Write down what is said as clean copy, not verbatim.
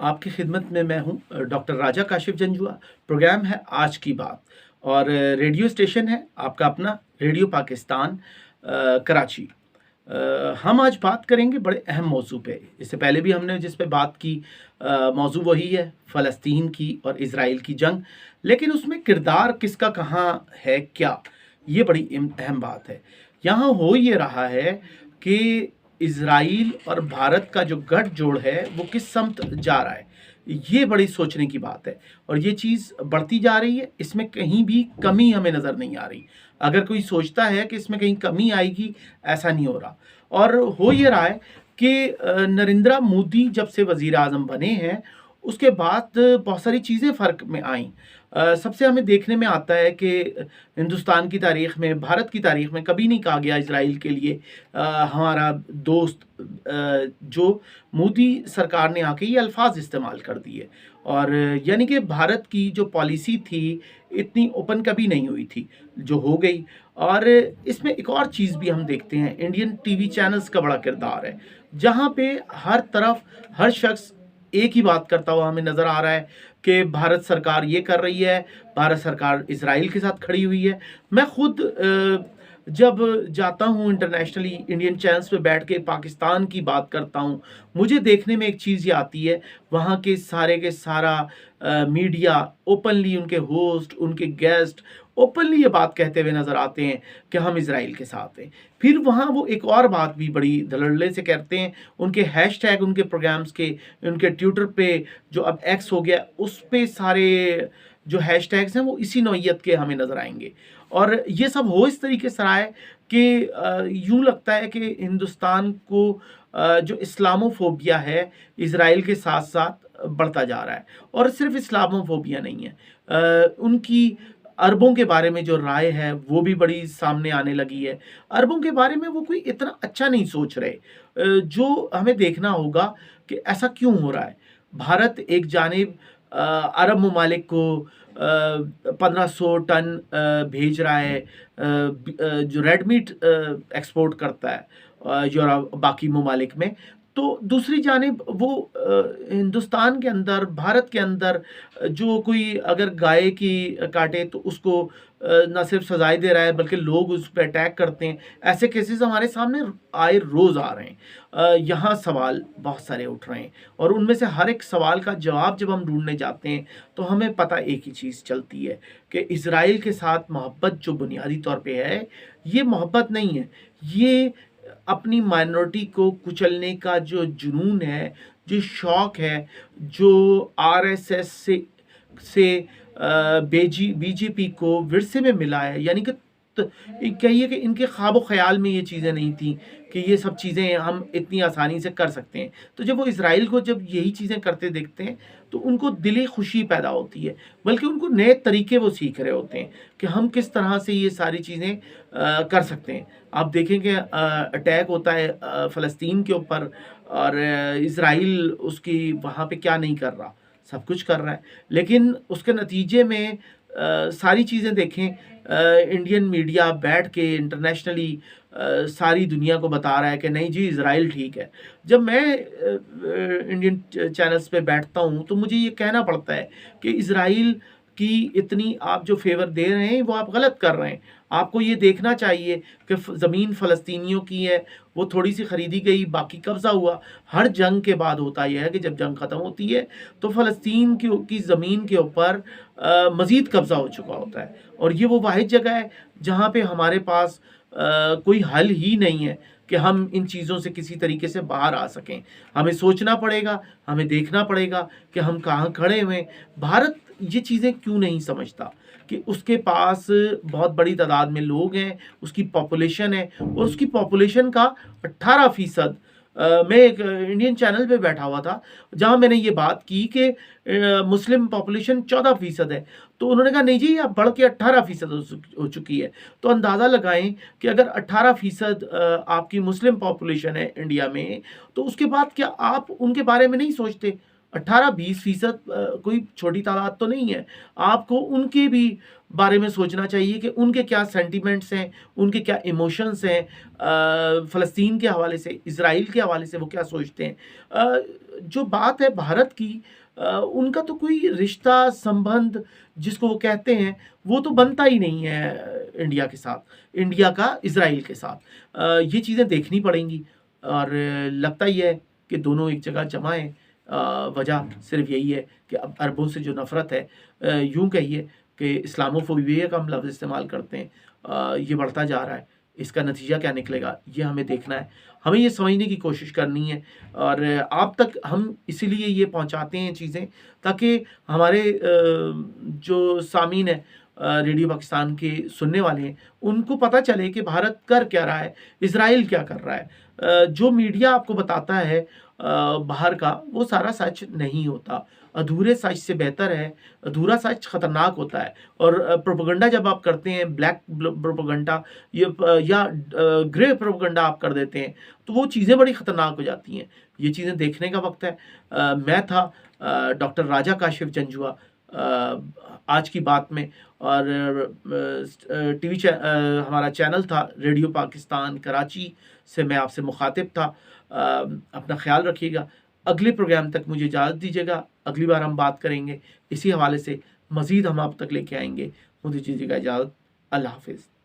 आपकी खिदमत में मैं हूँ डॉक्टर राजा काशिफ जंजुआ। प्रोग्राम है आज की बात और रेडियो स्टेशन है आपका अपना रेडियो पाकिस्तान कराची। हम आज बात करेंगे बड़े अहम मौजू पे। इससे पहले भी हमने जिस पे बात की मौजू वही है फ़लस्तीन की और इज़राइल की जंग। लेकिन उसमें किरदार किसका कहाँ है क्या, ये बड़ी अहम बात है। यहाँ हो ये रहा है कि इज़राइल और भारत का जो गठजोड़ है वो किस समत जा रहा है, ये बड़ी सोचने की बात है। और ये चीज़ बढ़ती जा रही है, इसमें कहीं भी कमी हमें नज़र नहीं आ रही। अगर कोई सोचता है कि इसमें कहीं कमी आएगी, ऐसा नहीं हो रहा। और हो ये रहा है कि नरेंद्र मोदी जब से वज़ीर आज़म बने हैं, उसके बाद बहुत सारी चीज़ें फ़र्क में आईं। सबसे हमें देखने में आता है कि हिंदुस्तान की तारीख़ में, भारत की तारीख़ में कभी नहीं कहा गया इज़राइल के लिए हमारा दोस्त। जो मोदी सरकार ने आके ये अल्फ़ाज़ इस्तेमाल कर दिए। और यानी कि भारत की जो पॉलिसी थी इतनी ओपन कभी नहीं हुई थी, जो हो गई। और इसमें एक और चीज़ भी हम देखते हैं, इंडियन टीवी चैनल्स का बड़ा किरदार है, जहाँ पे हर तरफ हर शख्स एक ही बात करता हुआ हमें नज़र आ रहा है कि भारत सरकार ये कर रही है, भारत सरकार इज़राइल के साथ खड़ी हुई है। मैं खुद जब जाता हूँ इंटरनेशनली इंडियन चैनल्स पे बैठ के पाकिस्तान की बात करता हूँ, मुझे देखने में एक चीज़ ये आती है, वहाँ के सारा मीडिया ओपनली, उनके होस्ट, उनके गेस्ट ओपनली ये बात कहते हुए नज़र आते हैं कि हम इज़राइल के साथ हैं। फिर वहाँ वो एक और बात भी बड़ी धड़ल्ले से कहते हैं, उनके हैशटैग उनके प्रोग्राम्स के, उनके ट्विटर पे जो अब एक्स हो गया, उस पे सारे जो हैशटैग्स हैं वो इसी नौइयत के हमें नज़र आएँगे। और ये सब हो इस तरीके से रहा है कि यूँ लगता है कि हिंदुस्तान को जो इस्लामोफोबिया है इज़राइल के साथ-साथ बढ़ता जा रहा है। और सिर्फ़ इस्लामोफोबिया नहीं है, उनकी अरबों के बारे में जो राय है वो भी बड़ी सामने आने लगी है। अरबों के बारे में वो कोई इतना अच्छा नहीं सोच रहे। जो हमें देखना होगा कि ऐसा क्यों हो रहा है। भारत एक जानिब अरब ममालिक को 1500 टन भेज रहा है, जो रेड मीट एक्सपोर्ट करता है यूरोप बाकी ममालिक में। तो दूसरी जानिब वो हिंदुस्तान के अंदर, भारत के अंदर जो कोई अगर गाय की काटे तो उसको ना सिर्फ सजाएँ दे रहा है बल्कि लोग उस पे अटैक करते हैं। ऐसे केसेस हमारे सामने आए रोज़ आ रहे हैं। यहाँ सवाल बहुत सारे उठ रहे हैं और उनमें से हर एक सवाल का जवाब जब हम ढूँढने जाते हैं तो हमें पता एक ही चीज़ चलती है कि इज़राइल के साथ मोहब्बत जो बुनियादी तौर पे है, ये मोहब्बत नहीं है। ये अपनी माइनॉरिटी को कुचलने का जो जुनून है, जो शौक है, जो आरएसएस से बीजेपी को विरसे में मिला है। यानी कि कहिए कि इनके ख्वाब-ओ-ख़याल में ये चीज़ें नहीं थी कि ये सब चीज़ें हम इतनी आसानी से कर सकते हैं। तो जब वो इज़राइल को जब यही चीज़ें करते देखते हैं, तो उनको दिली खुशी पैदा होती है। बल्कि उनको नए तरीके वो सीख रहे होते हैं कि हम किस तरह से ये सारी चीज़ें कर सकते हैं। आप देखेंगे अटैक होता है फ़लस्तीन के ऊपर और इज़राइल उसकी वहाँ पे क्या नहीं कर रहा, सब कुछ कर रहा है। लेकिन उसके नतीजे में सारी चीज़ें देखें, इंडियन मीडिया बैठ के इंटरनेशनली सारी दुनिया को बता रहा है कि नहीं जी इज़राइल ठीक है। जब मैं इंडियन चैनल्स पे बैठता हूँ तो मुझे ये कहना पड़ता है कि इज़राइल की इतनी आप जो फ़ेवर दे रहे हैं वो आप गलत कर रहे हैं। आपको ये देखना चाहिए कि ज़मीन फ़लस्तीनियों की है, वो थोड़ी-सी ख़रीदी गई, बाकी कब्ज़ा हुआ। हर जंग के बाद होता ये है कि जब जंग ख़त्म होती है तो फ़लस्तीन की ज़मीन के ऊपर मज़ीद कब्ज़ा हो चुका होता है। और ये वो वाहिद जगह है जहाँ पे हमारे पास कोई हल ही नहीं है कि हम इन चीज़ों से किसी तरीके से बाहर आ सकें। हमें सोचना पड़ेगा, हमें देखना पड़ेगा कि हम कहाँ खड़े हुए हैं। भारत ये चीज़ें क्यों नहीं समझता कि उसके पास बहुत बड़ी तादाद में लोग हैं, उसकी पॉपुलेशन है और उसकी पॉपुलेशन का 18% मैं एक इंडियन चैनल पे बैठा हुआ था, जहाँ मैंने ये बात की कि मुस्लिम पॉपुलेशन 14% है। तो उन्होंने कहा नहीं जी अब बढ़ के 18% हो चुकी है। तो अंदाज़ा लगाएँ कि अगर 18% आपकी मुस्लिम पॉपुलेशन है इंडिया में, तो उसके बाद क्या आप उनके बारे में नहीं सोचते? 18-20% कोई छोटी तादाद तो नहीं है। आपको उनके भी बारे में सोचना चाहिए कि उनके क्या सेंटिमेंट्स हैं, उनके क्या इमोशंस हैं, फ़लस्तीन के हवाले से, इज़राइल के हवाले से वो क्या सोचते हैं। जो बात है भारत की, उनका तो कोई रिश्ता संबंध जिसको वो कहते हैं, वो तो बनता ही नहीं है इंडिया के साथ, इंडिया का इज़राइल के साथ। ये चीज़ें देखनी पड़ेंगी और लगता ही है कि दोनों एक जगह जमा हैं। वजह सिर्फ यही है कि अब अरबों से जो नफ़रत है, यूँ कहिए कि इस्लामोफोबिया का हम लफ्ज़ इस्तेमाल करते हैं, ये बढ़ता जा रहा है। इसका नतीजा क्या निकलेगा, ये हमें देखना है। हमें ये समझने की कोशिश करनी है और आप तक हम इसीलिए ये पहुँचाते हैं चीज़ें, ताकि हमारे जो सामीन हैं, रेडियो पाकिस्तान के सुनने वाले हैं, उनको पता चले कि भारत कर क्या रहा है, इज़राइल क्या कर रहा है। जो मीडिया आपको बताता है बाहर का, वो सारा सच नहीं होता। अधूरे सच से बेहतर है, अधूरा सच खतरनाक होता है। और प्रोपेगेंडा जब आप करते हैं, ब्लैक प्रोपेगेंडा या ग्रे प्रोपेगेंडा आप कर देते हैं, तो वो चीज़ें बड़ी खतरनाक हो जाती हैं। ये चीज़ें देखने का वक्त है। मैं था डॉक्टर राजा काशिफ जंजुआ आज की बात में, और टीवी हमारा चैनल था रेडियो पाकिस्तान कराची से मैं आपसे मुखातिब था। अपना ख्याल रखिएगा। अगले प्रोग्राम तक मुझे इजाज़त दीजिएगा। अगली बार हम बात करेंगे इसी हवाले से, मज़ीद हम आप तक लेके आएँगे। मुझे दीजिएगा इजाज़त। अल्लाह हाफ़िज़।